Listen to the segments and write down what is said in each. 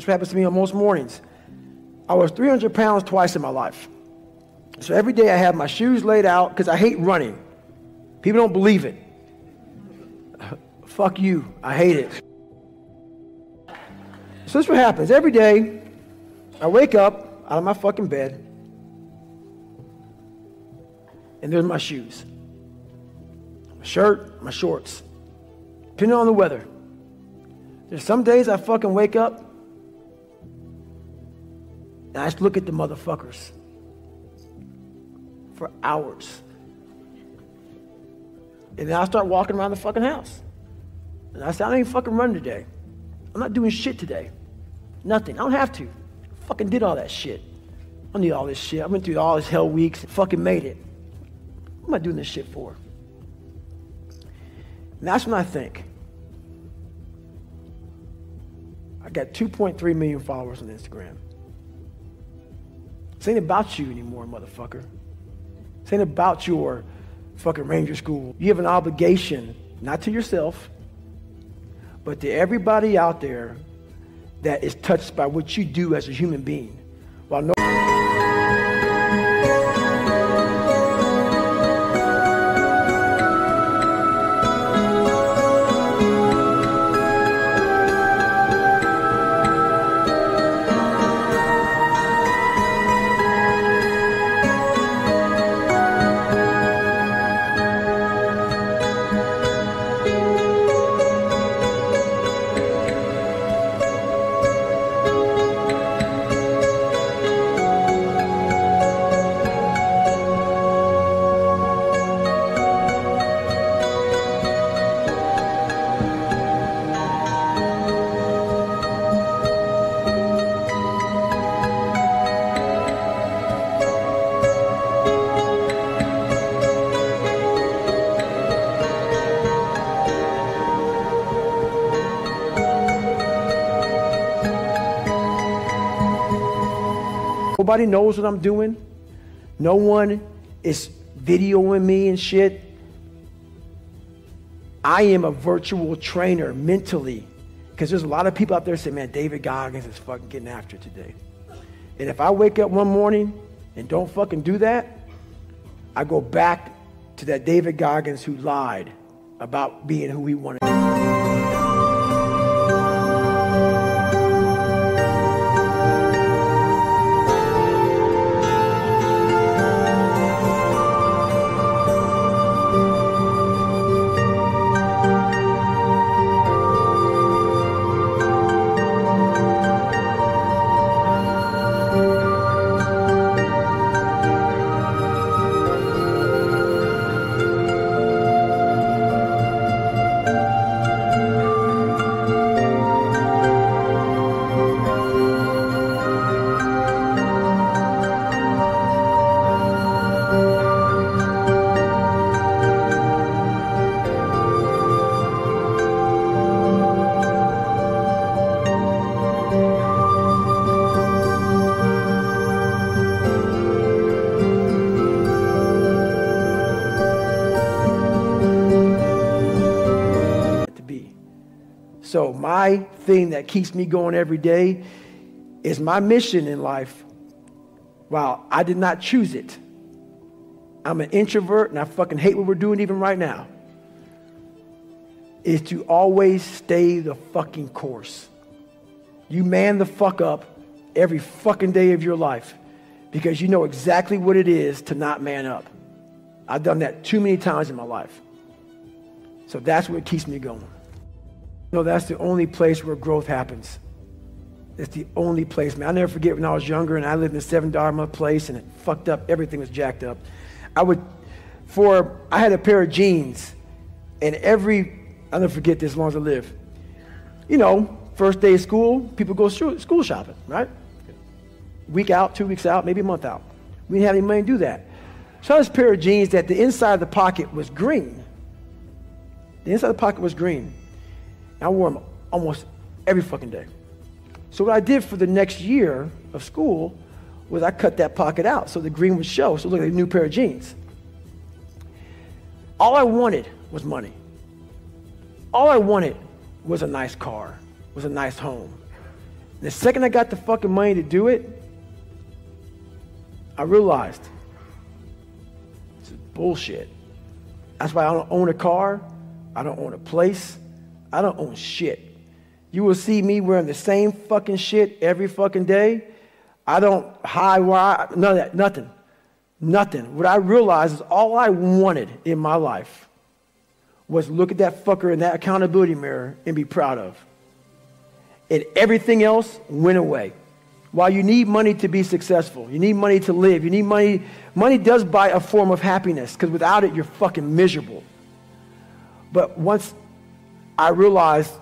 This happens to me on most mornings. I was 300 pounds twice in my life. So every day I have my shoes laid out because I hate running. People don't believe it. Fuck you. I hate it. So this is what happens. Every day I wake up out of my fucking bed and there's my shoes. My shirt, my shorts. Depending on the weather. There's some days I fucking wake up and I just look at the motherfuckers for hours. And then I start walking around the fucking house. And I say, I ain't fucking running today. I'm not doing shit today. Nothing. I don't have to. I fucking did all that shit. I don't need all this shit. I went through all this hell weeks and fucking made it. What am I doing this shit for? And that's when I think. I got 2.3 million followers on Instagram. This ain't about you anymore, motherfucker. This ain't about your fucking Ranger School. You have an obligation, not to yourself, but to everybody out there that is touched by what you do as a human being. While no Nobody knows what I'm doing. No one is videoing me and shit. I am a virtual trainer mentally. Because there's a lot of people out there saying, man, David Goggins is fucking getting after it today. And if I wake up one morning and don't fucking do that, I go back to that David Goggins who lied about being who he wanted. So my thing that keeps me going every day is my mission in life. While I did not choose it. I'm an introvert and I fucking hate what we're doing even right now. Is to always stay the fucking course. You man the fuck up every fucking day of your life because you know exactly what it is to not man up. I've done that too many times in my life. So that's what keeps me going. No, that's the only place where growth happens. It's the only place, man. I'll never forget when I was younger and I lived in a 7-dollar place and it fucked up. Everything was jacked up. I had a pair of jeans and I'll never forget this as long as I live. You know, first day of school, people go school shopping, right? Week out, 2 weeks out, maybe a month out. We didn't have any money to do that. So I had this pair of jeans that the inside of the pocket was green. The inside of the pocket was green. I wore them almost every fucking day. So what I did for the next year of school was I cut that pocket out so the green would show. So it looked like a new pair of jeans. All I wanted was money. All I wanted was a nice car, was a nice home. The second I got the fucking money to do it, I realized this is bullshit. That's why I don't own a car. I don't own a place. I don't own shit. You will see me wearing the same fucking shit every fucking day. I don't hide none of that, nothing. Nothing. What I realized is all I wanted in my life was look at that fucker in that accountability mirror and be proud of. And everything else went away. While you need money to be successful, you need money to live, you need money. Money does buy a form of happiness, because without it, you're fucking miserable. But once I realized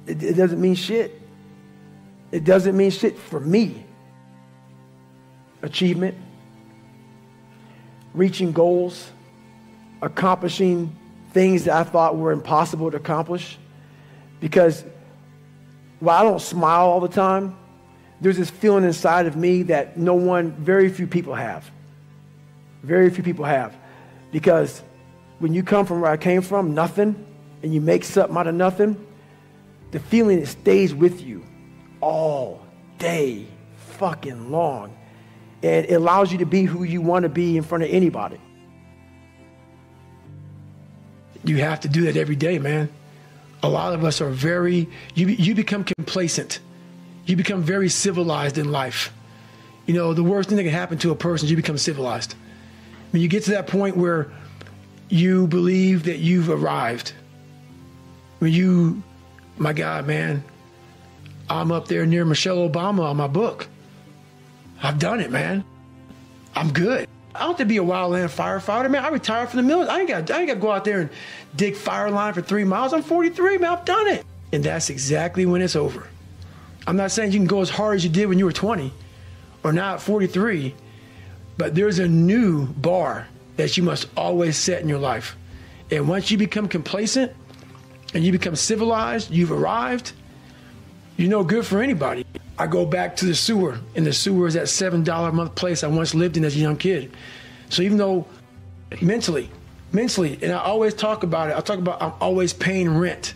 it doesn't mean shit. It doesn't mean shit for me. Achievement, reaching goals, accomplishing things that I thought were impossible to accomplish. Because while I don't smile all the time, there's this feeling inside of me that very few people have. Very few people have. Because when you come from where I came from, nothing, and you make something out of nothing, the feeling, it stays with you all day fucking long. And it allows you to be who you want to be in front of anybody. You have to do that every day, man. A lot of us are you become complacent. You become very civilized in life. You know, the worst thing that can happen to a person is you become civilized. When you get to that point where you believe that you've arrived, my God, man, I'm up there near Michelle Obama on my book. I've done it, man. I'm good. I don't have to be a wildland firefighter, man. I retired from the military. I ain't got to go out there and dig fire line for 3 miles. I'm 43, man. I've done it. And that's exactly when it's over. I'm not saying you can go as hard as you did when you were 20 or now at 43, but there's a new bar that you must always set in your life. And once you become complacent and you become civilized, you've arrived, you're no good for anybody. I go back to the sewer, and the sewer is that $7 a month place I once lived in as a young kid. So even though mentally, and I always talk about it, I'm always paying rent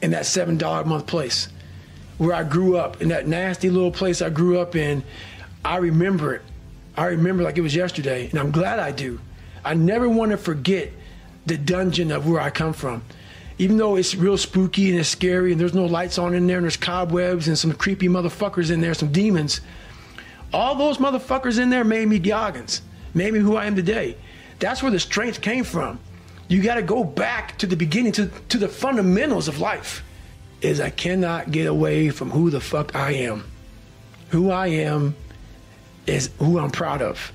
in that $7 a month place where I grew up, in that nasty little place I grew up in. I remember it. I remember like it was yesterday, and I'm glad I do. I never want to forget the dungeon of where I come from. Even though it's real spooky and it's scary and there's no lights on in there and there's cobwebs and some creepy motherfuckers in there, some demons, all those motherfuckers in there made me Goggins, made me who I am today. That's where the strength came from. You got to go back to the beginning, to the fundamentals of life. Is I cannot get away from who the fuck I am. Who I am is who I'm proud of.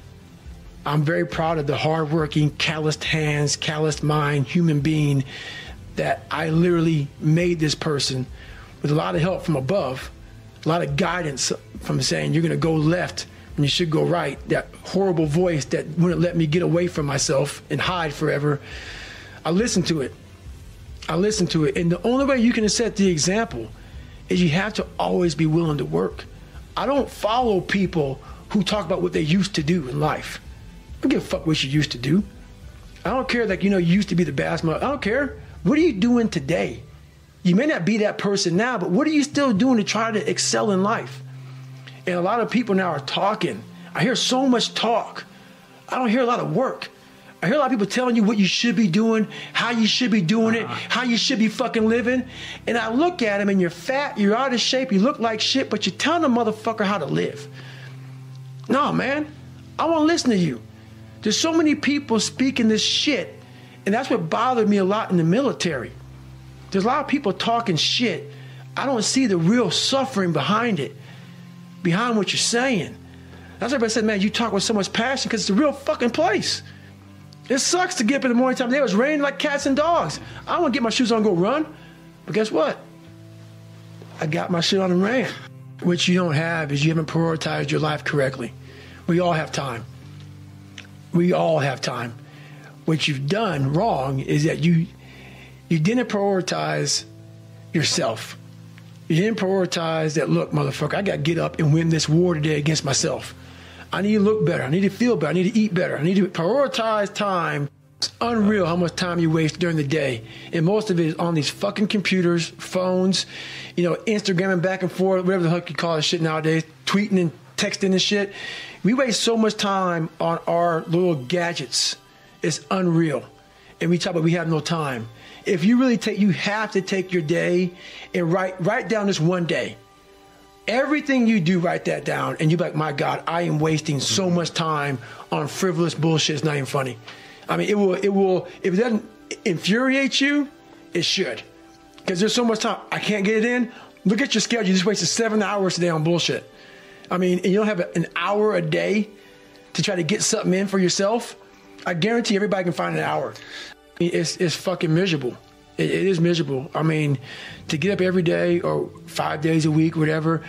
I'm very proud of the hardworking, calloused hands, calloused mind, human being that I literally made this person with a lot of help from above, a lot of guidance from saying you're going to go left when you should go right. That horrible voice that wouldn't let me get away from myself and hide forever. I listened to it. And the only way you can set the example is you have to always be willing to work. I don't follow people who talk about what they used to do in life. I don't give a fuck what you used to do. I don't care that, you used to be the best mother. I don't care. What are you doing today? You may not be that person now, but what are you still doing to try to excel in life? And a lot of people now are talking. I hear so much talk. I don't hear a lot of work. I hear a lot of people telling you what you should be doing, how you should be doing it, how you should be fucking living. And I look at them and you're fat, you're out of shape, you look like shit, but you're telling a motherfucker how to live. No, man, I won't listen to you. There's so many people speaking this shit. And that's what bothered me a lot in the military. There's a lot of people talking shit. I don't see the real suffering behind it, behind what you're saying. That's why everybody said, man, you talk with so much passion because it's a real fucking place. It sucks to get up in the morning time. It was raining like cats and dogs. I want to get my shoes on and go run. But guess what? I got my shit on and ran. What you don't have is you haven't prioritized your life correctly. We all have time. We all have time. What you've done wrong is that you didn't prioritize yourself. You didn't prioritize that, look, motherfucker, I got to get up and win this war today against myself. I need to look better. I need to feel better. I need to eat better. I need to prioritize time. unreal how much time you waste during the day. And most of it is on these fucking computers, phones, you know, Instagramming back and forth, whatever the fuck you call this shit nowadays, tweeting and texting and shit. We waste so much time on our little gadgets. It's unreal. And we talk about we have no time. If you really you have to take your day and write down this one day. Everything you do, write that down, and you're like, my God, I am wasting so much time on frivolous bullshit. It's not even funny. I mean, it will, if it doesn't infuriate you, it should. Because there's so much time. I can't get it in. Look at your schedule. You just wasted 7 hours today on bullshit. I mean, and you don't have an hour a day to try to get something in for yourself. I guarantee everybody can find an hour. It's fucking miserable. It is miserable. I mean, to get up every day or 5 days a week, whatever,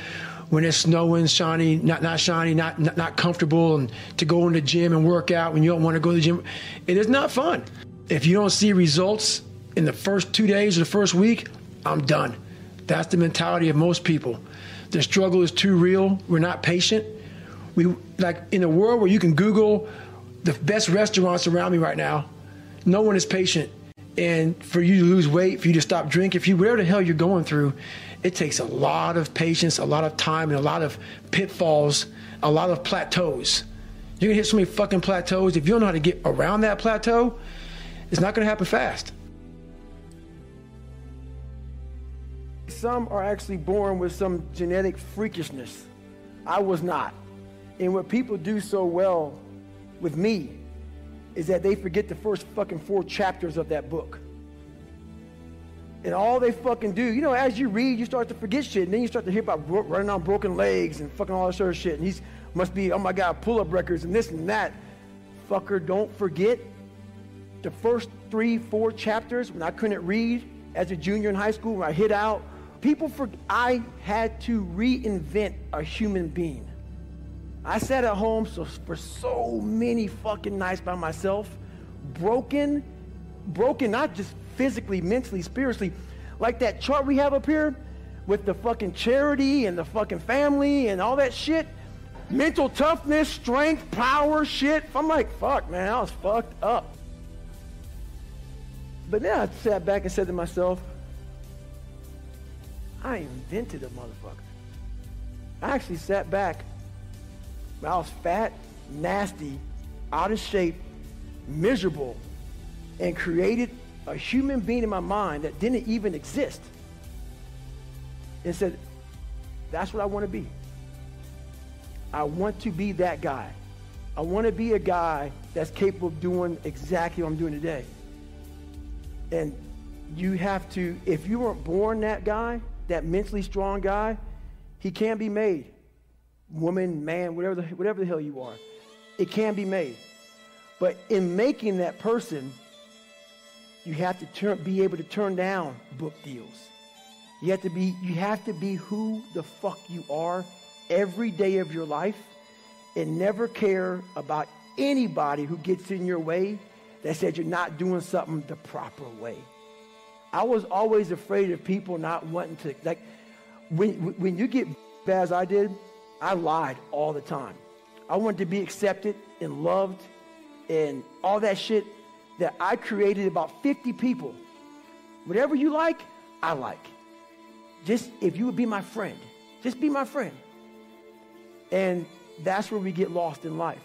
when it's snowing, shiny, not shiny, not comfortable, and to go in the gym and work out when you don't want to go to the gym, it is not fun. If you don't see results in the first 2 days or the first week, I'm done. That's the mentality of most people. The struggle is too real. We're not patient. We like in a world where you can Google the best restaurants around me right now, no one is patient. And for you to lose weight, for you to stop drinking, whatever the hell you're going through, it takes a lot of patience, a lot of time, and a lot of pitfalls, a lot of plateaus. You're gonna hit so many fucking plateaus. If you don't know how to get around that plateau, it's not gonna happen fast. Some are actually born with some genetic freakishness. I was not. And what people do so well with me is that they forget the first fucking 4 chapters of that book. And all they fucking do, you know, as you read, you start to forget shit. And then you start to hear about running on broken legs and fucking all that sort of shit. And he's must be, oh my God, pull-up records and this and that. Fucker, don't forget the first 3, 4 chapters when I couldn't read as a junior in high school, when I hid out. I had to reinvent a human being. I sat at home for so many fucking nights by myself, broken, not just physically, mentally, spiritually. Like that chart we have up here with the fucking charity and the fucking family and all that shit. Mental toughness, strength, power, shit. I'm like, fuck, man, I was fucked up. But then I sat back and said to myself, I invented a motherfucker. I actually sat back. I was fat, nasty, out of shape, miserable, and created a human being in my mind that didn't even exist. And said, that's what I want to be. I want to be that guy. I want to be a guy that's capable of doing exactly what I'm doing today. And you have to, if you weren't born that guy, that mentally strong guy, he can be made. Woman, man, whatever the hell you are, it can be made. But in making that person, you have to be able to turn down book deals. You have to be who the fuck you are every day of your life, and never care about anybody who gets in your way that said you're not doing something the proper way. I was always afraid of people not wanting to, like, when you get bad as I did, I lied all the time. I wanted to be accepted and loved and all that shit that I created about 50 people. Whatever you like, I like. Just if you would be my friend, just be my friend. And that's where we get lost in life.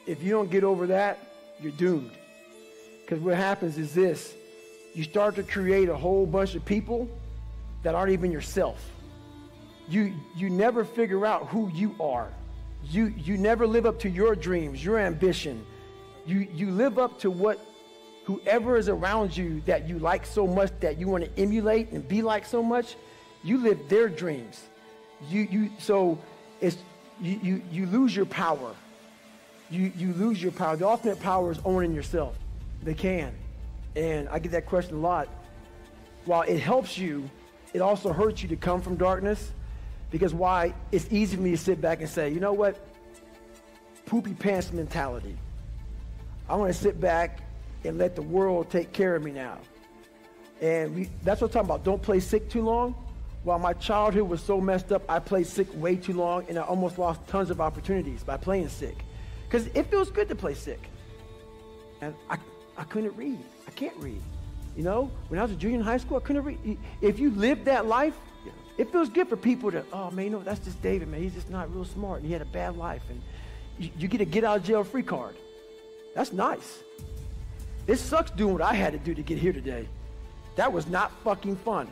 If you don't get over that, you're doomed. Because what happens is this. You start to create a whole bunch of people that aren't even yourself. You never figure out who you are. You never live up to your dreams, your ambition. You live up to what whoever is around you that you like so much, that you want to emulate and be like so much. You live their dreams. You lose your power. You lose your power. The ultimate power is owning yourself. They can. And I get that question a lot. While it helps you, it also hurts you to come from darkness. Because why? It's easy for me to sit back and say, you know what? Poopy pants mentality. I want to sit back and let the world take care of me now. And that's what I'm talking about. Don't play sick too long. While my childhood was so messed up, I played sick way too long, and I almost lost tons of opportunities by playing sick. Because it feels good to play sick. And I couldn't read. I can't read. You know, when I was a junior in high school, I couldn't read. If you lived that life, it feels good for people to, oh man, you know, that's just David, man. He's just not real smart and he had a bad life. And you get a get out of jail free card. That's nice. It sucks doing what I had to do to get here today. That was not fucking fun.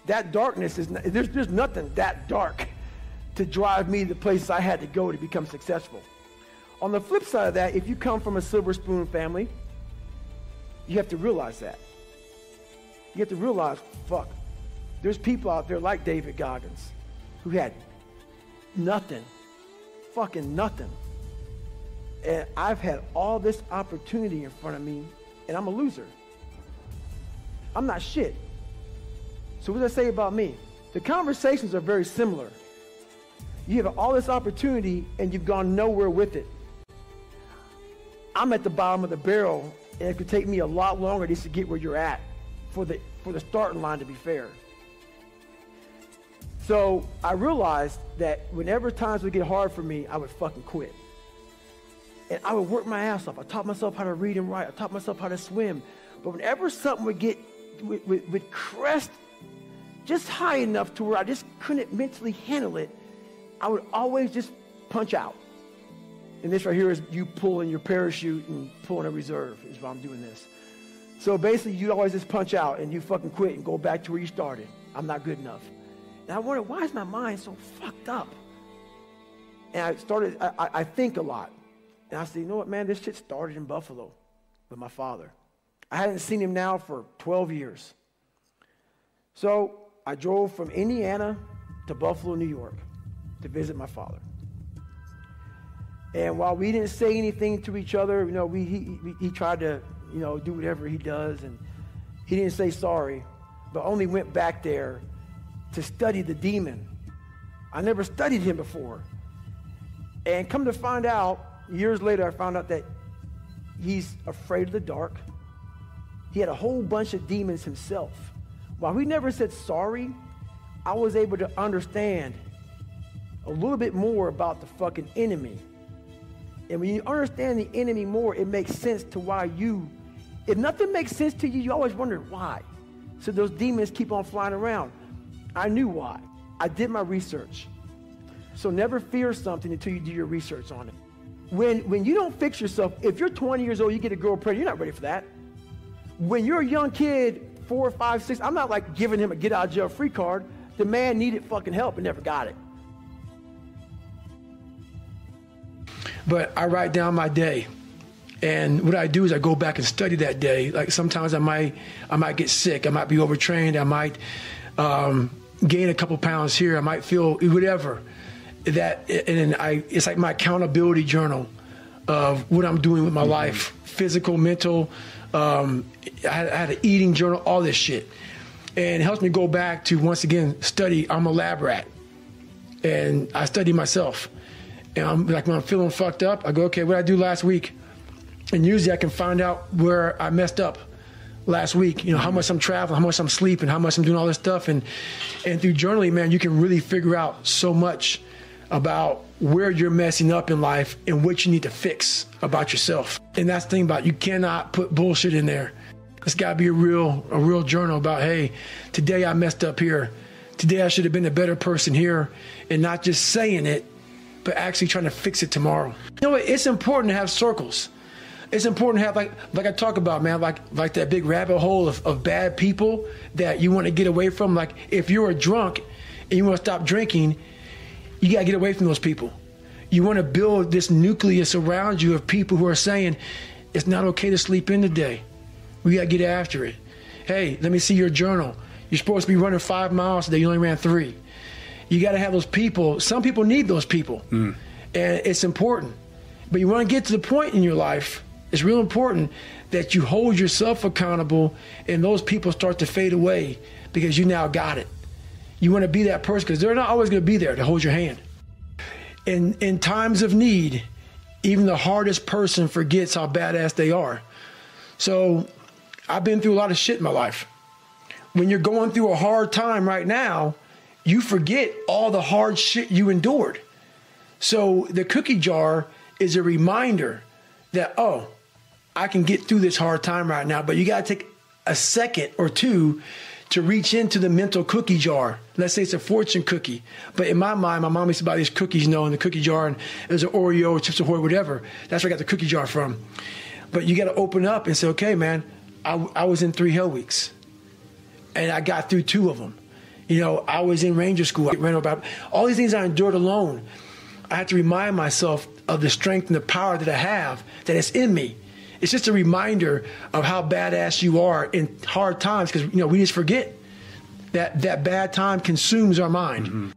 That darkness is, there's nothing that dark to drive me to the places I had to go to become successful. On the flip side of that, if you come from a silver spoon family, you have to realize that. You have to realize, fuck, there's people out there like David Goggins who had nothing, fucking nothing. And I've had all this opportunity in front of me, and I'm a loser. I'm not shit. So what does that say about me? The conversations are very similar. You have all this opportunity, and you've gone nowhere with it. I'm at the bottom of the barrel, and it could take me a lot longer just to get where you're at for the starting line, to be fair. So I realized that whenever times would get hard for me, I would fucking quit. And I would work my ass off. I taught myself how to read and write. I taught myself how to swim. But whenever something would crest just high enough to where I just couldn't mentally handle it, I would always just punch out. And this right here is you pulling your parachute and pulling a reserve is why I'm doing this. So basically, you always just punch out and you fucking quit and go back to where you started. I'm not good enough. And I wondered, why is my mind so fucked up? And I think a lot. And I said, you know what, man, this shit started in Buffalo with my father. I hadn't seen him now for 12 years. So I drove from Indiana to Buffalo, New York to visit my father. And while we didn't say anything to each other, you know, he tried to, you know, do whatever he does, and he didn't say sorry, but only went back there to study the demon. I never studied him before. And come to find out, years later, I found out that he's afraid of the dark. He had a whole bunch of demons himself. While we never said sorry, I was able to understand a little bit more about the fucking enemy. And when you understand the enemy more, it makes sense to why if nothing makes sense to you, you always wonder why. So those demons keep on flying around. I knew why. I did my research. So never fear something until you do your research on it. When you don't fix yourself, if you're 20 years old, you get a girl pregnant, you're not ready for that. When you're a young kid, 4, 5, 6, I'm not like giving him a get out of jail free card. The man needed fucking help and never got it. But I write down my day, and what I do is I go back and study that day. Like sometimes I might get sick, I might be overtrained, I might gain a couple pounds here, I might feel whatever. It's like my accountability journal of what I'm doing with my life, physical, mental. I had an eating journal, all this shit, and it helps me go back to once again study. I'm a lab rat, and I study myself. And I'm like, when I'm feeling fucked up, I go, okay, what did I do last week? And usually I can find out where I messed up last week. You know, how much I'm traveling, how much I'm sleeping, how much I'm doing all this stuff. And through journaling, man, you can really figure out so much about where you're messing up in life and what you need to fix about yourself. And that's the thing about it. You cannot put bullshit in there. It's got to be a real journal about, hey, today I messed up here. Today I should have been a better person here, and not just saying it, but actually trying to fix it tomorrow. You know what? It's important to have circles. It's important to have, like I talk about, man, like that big rabbit hole of bad people that you want to get away from. Like if you're a drunk and you want to stop drinking, you got to get away from those people. You want to build this nucleus around you of people who are saying, it's not okay to sleep in today. We got to get after it. Hey, let me see your journal. You're supposed to be running 5 miles today. You only ran 3. You got to have those people. Some people need those people. And it's important. But you want to get to the point in your life, it's real important that you hold yourself accountable and those people start to fade away because you now got it. You want to be that person because they're not always going to be there to hold your hand. In times of need, even the hardest person forgets how badass they are. So I've been through a lot of shit in my life. When you're going through a hard time right now, you forget all the hard shit you endured. So the cookie jar is a reminder that, oh, I can get through this hard time right now, but you got to take a second or two to reach into the mental cookie jar. Let's say it's a fortune cookie. But in my mind, my mom used to buy these cookies, in the cookie jar, and it was an Oreo, Chips Ahoy, whatever. That's where I got the cookie jar from. But you got to open up and say, okay, man, I was in 3 hell weeks, and I got through 2 of them. I was in Ranger School. I ran about all these things I endured alone. I had to remind myself of the strength and the power that I have, that it's in me. It's just a reminder of how badass you are in hard times, because we just forget that bad time consumes our mind. Mm-hmm.